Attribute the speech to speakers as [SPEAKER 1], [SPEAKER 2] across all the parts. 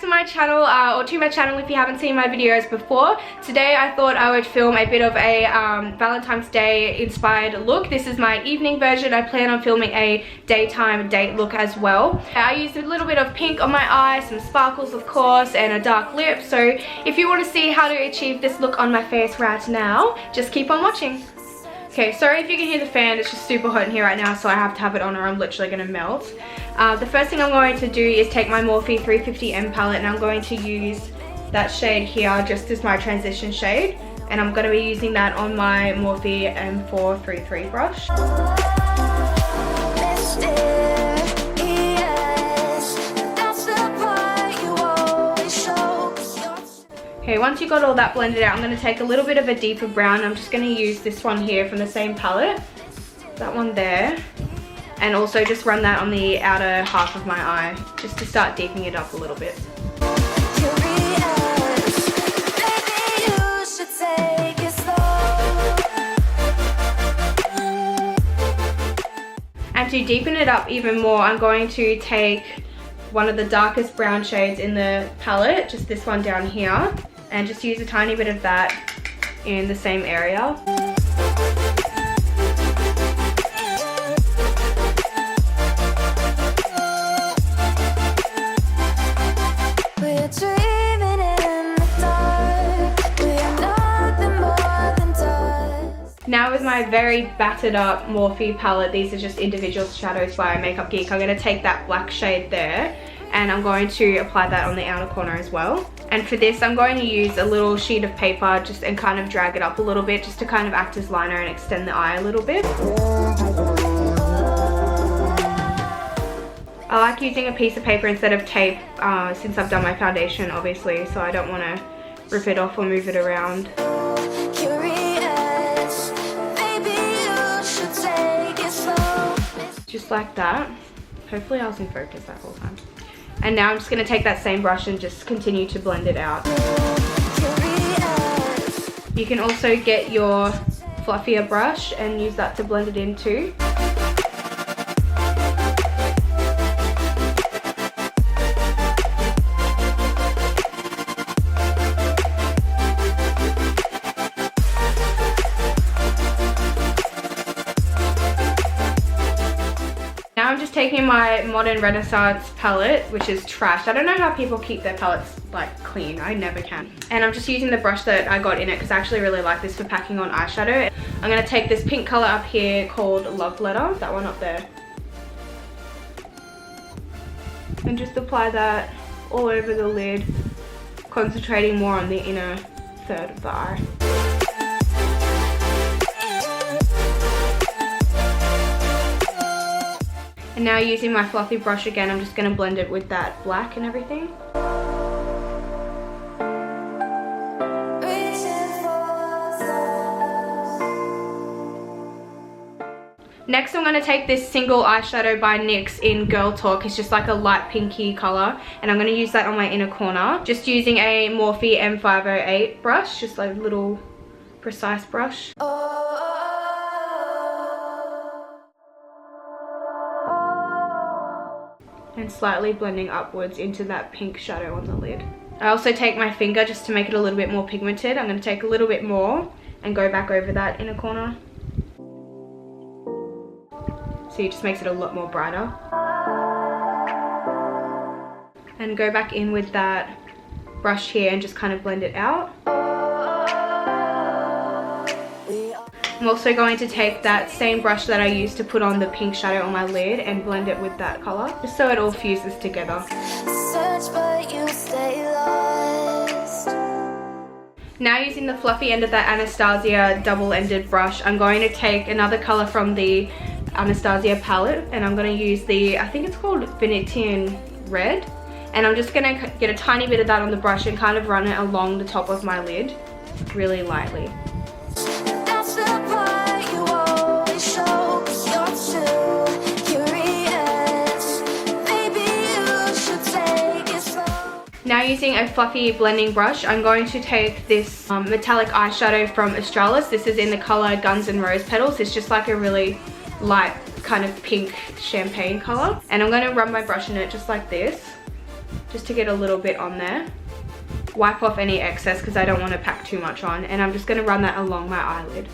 [SPEAKER 1] back to my channel, or to my channel if you haven't seen my videos before. Today I thought I would film a bit of a Valentine's Day inspired look. This is my evening version. I plan on filming a daytime date look as well. I used a little bit of pink on my eyes, some sparkles of course, and a dark lip. So if you want to see how to achieve this look on my face right now, just keep on watching. Okay, sorry if you can hear the fan, it's just super hot in here right now, so I have to have it on or I'm literally going to melt. The first thing I'm going to do is take my Morphe 350M palette, and I'm going to use that shade here just as my transition shade. And I'm going to be using that on my Morphe M433 brush. Okay, once you got all that blended out, I'm going to take a little bit of a deeper brown. I'm just going to use this one here from the same palette. That one there. And also just run that on the outer half of my eye, just to start deepening it up a little bit. And to deepen it up even more, I'm going to take one of the darkest brown shades in the palette, just this one down here, and just use a tiny bit of that in the same area. Now with my very battered up Morphe palette, these are just individual shadows by Makeup Geek, I'm going to take that black shade there and I'm going to apply that on the outer corner as well. And for this I'm going to use a little sheet of paper just and kind of drag it up a little bit just to kind of act as liner and extend the eye a little bit. I like using a piece of paper instead of tape since I've done my foundation obviously, so I don't want to rip it off or move it around. Just like that. Hopefully I was in focus that whole time. And now I'm just going to take that same brush and just continue to blend it out. You can also get your fluffier brush and use that to blend it in too. I'm just taking my Modern Renaissance palette, which is trash. I don't know how people keep their palettes like clean. I never can. And I'm just using the brush that I got in it because I actually really like this for packing on eyeshadow. I'm going to take this pink color up here called Love Letter, that one up there, and just apply that all over the lid, concentrating more on the inner third of the eye. And now using my fluffy brush again, I'm just going to blend it with that black and everything. Next I'm going to take this single eyeshadow by NYX in Girl Talk. It's just like a light pinky colour, and I'm going to use that on my inner corner. Just using a Morphe M508 brush, just like a little precise brush. And slightly blending upwards into that pink shadow on the lid. I also take my finger just to make it a little bit more pigmented. I'm going to take a little bit more and go back over that inner corner. So it just makes it a lot more brighter. And go back in with that brush here and just kind of blend it out. I'm also going to take that same brush that I used to put on the pink shadow on my lid and blend it with that colour, just so it all fuses together. Now using the fluffy end of that Anastasia double-ended brush, I'm going to take another colour from the Anastasia palette, and I'm going to use the, I think it's called Venetian Red, and I'm just going to get a tiny bit of that on the brush and kind of run it along the top of my lid really lightly. Now using a fluffy blending brush, I'm going to take this metallic eyeshadow from Australis. This is in the colour Guns N' Rose Petals. It's just like a really light kind of pink champagne colour. And I'm going to run my brush in it just like this. just to get a little bit on there. Wipe off any excess because I don't want to pack too much on, and I'm just going to run that along my eyelid.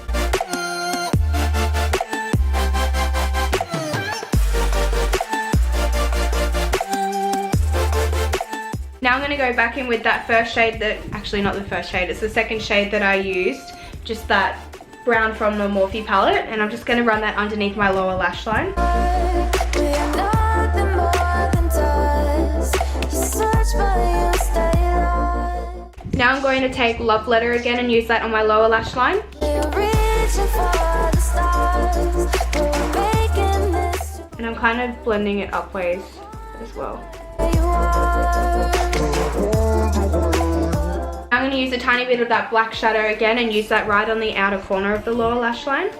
[SPEAKER 1] Now I'm going to go back in with that first shade that, actually not the first shade, it's the second shade that I used, just that brown from the Morphe palette, and I'm just going to run that underneath my lower lash line. Now I'm going to take Love Letter again and use that on my lower lash line. And I'm kind of blending it upwards as well. I'm going to use a tiny bit of that black shadow again and use that right on the outer corner of the lower lash line.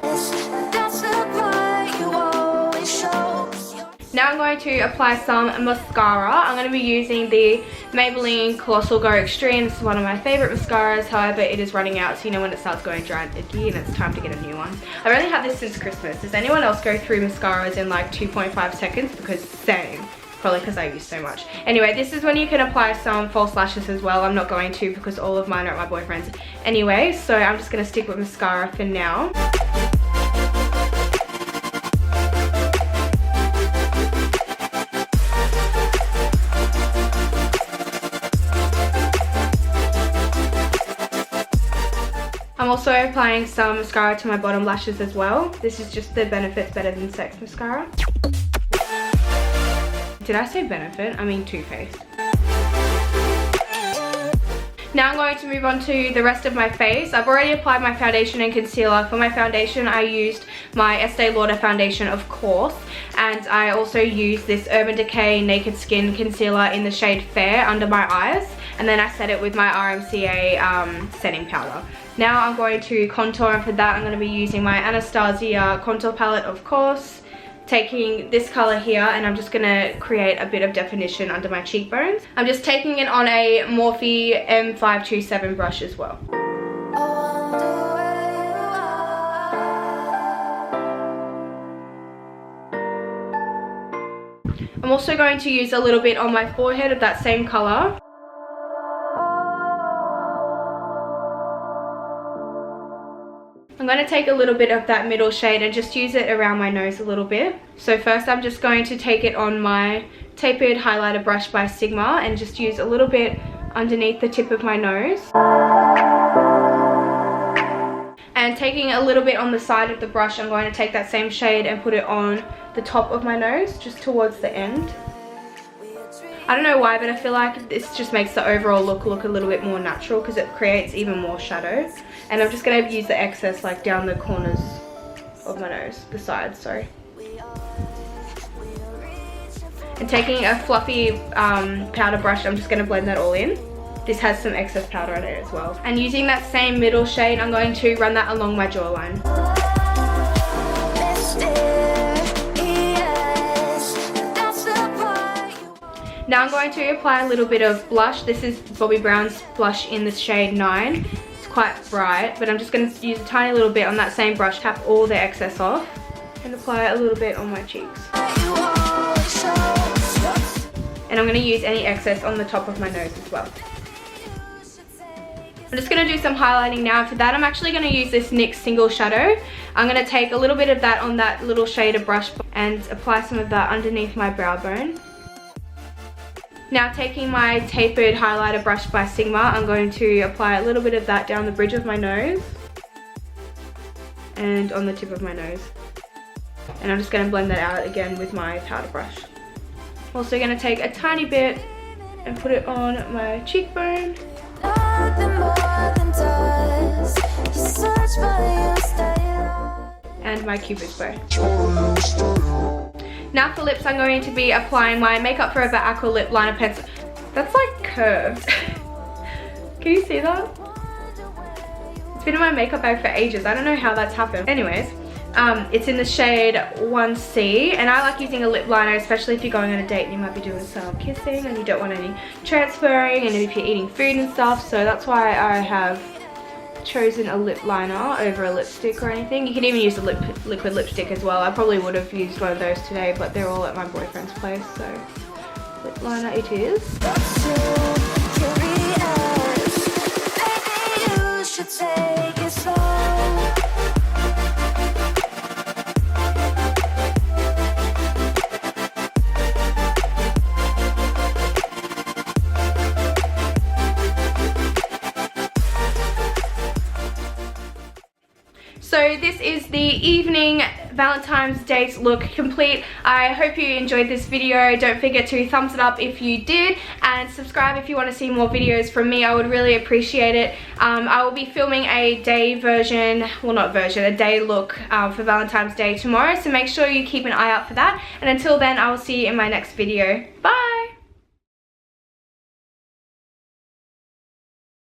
[SPEAKER 1] Now I'm going to apply some mascara. I'm going to be using the Maybelline Colossal Go Extreme. This is one of my favourite mascaras, however it is running out, so you know when it starts going dry and icky and it's time to get a new one. I've only had this since Christmas. Does anyone else go through mascaras in like 2.5 seconds? Because same. Probably because I use so much. Anyway, this is when you can apply some false lashes as well. I'm not going to because all of mine are at my boyfriend's anyway, so I'm just going to stick with mascara for now. I'm also applying some mascara to my bottom lashes as well. This is just the Benefit's Better Than Sex mascara. Did I say Benefit? I mean Too Faced. Now I'm going to move on to the rest of my face. I've already applied my foundation and concealer. For my foundation, I used my Estee Lauder foundation, of course. And I also used this Urban Decay Naked Skin concealer in the shade Fair under my eyes. And then I set it with my RMCA setting powder. Now I'm going to contour, and for that I'm going to be using my Anastasia contour palette, of course. Taking this color here, and I'm just going to create a bit of definition under my cheekbones. I'm just taking it on a Morphe M527 brush as well. I'm also going to use a little bit on my forehead of that same color. I'm going to take a little bit of that middle shade and just use it around my nose a little bit. So first I'm just going to take it on my tapered highlighter brush by Sigma and just use a little bit underneath the tip of my nose. And taking a little bit on the side of the brush, I'm going to take that same shade and put it on the top of my nose, just towards the end. I don't know why, but I feel like this just makes the overall look a little bit more natural because it creates even more shadow. And I'm just going to use the excess like down the corners of my nose, the sides, sorry. And taking a fluffy powder brush, I'm just going to blend that all in. This has some excess powder on it as well. And using that same middle shade, I'm going to run that along my jawline. Now I'm going to apply a little bit of blush. This is Bobbi Brown's blush in the shade 9. It's quite bright, but I'm just going to use a tiny little bit on that same brush, tap all the excess off, and apply a little bit on my cheeks. And I'm going to use any excess on the top of my nose as well. I'm just going to do some highlighting now. For that, I'm actually going to use this NYX single shadow. I'm going to take a little bit of that on that little shade of brush and apply some of that underneath my brow bone. Now taking my tapered highlighter brush by Sigma, I'm going to apply a little bit of that down the bridge of my nose and on the tip of my nose. And I'm just going to blend that out again with my powder brush. I'm also going to take a tiny bit and put it on my cheekbone. And my cupid's bow. Now for lips, I'm going to be applying my Makeup Forever Aqua Lip Liner Pencil. That's like curved. Can you see that? It's been in my makeup bag for ages. I don't know how that's happened. Anyways, it's in the shade 1C, and I like using a lip liner, especially if you're going on a date and you might be doing some kissing and you don't want any transferring, and if you're eating food and stuff. So that's why I have chosen a lip liner over a lipstick or anything. You can even use a liquid lipstick as well. I probably would have used one of those today, but they're all at my boyfriend's place, so lip liner it is. So this is the evening Valentine's Day look complete. I hope you enjoyed this video. Don't forget to thumbs it up if you did, and subscribe if you want to see more videos from me. I would really appreciate it. I will be filming a day version, well not version, a day look for Valentine's Day tomorrow, so make sure you keep an eye out for that. And until then, I will see you in my next video. Bye!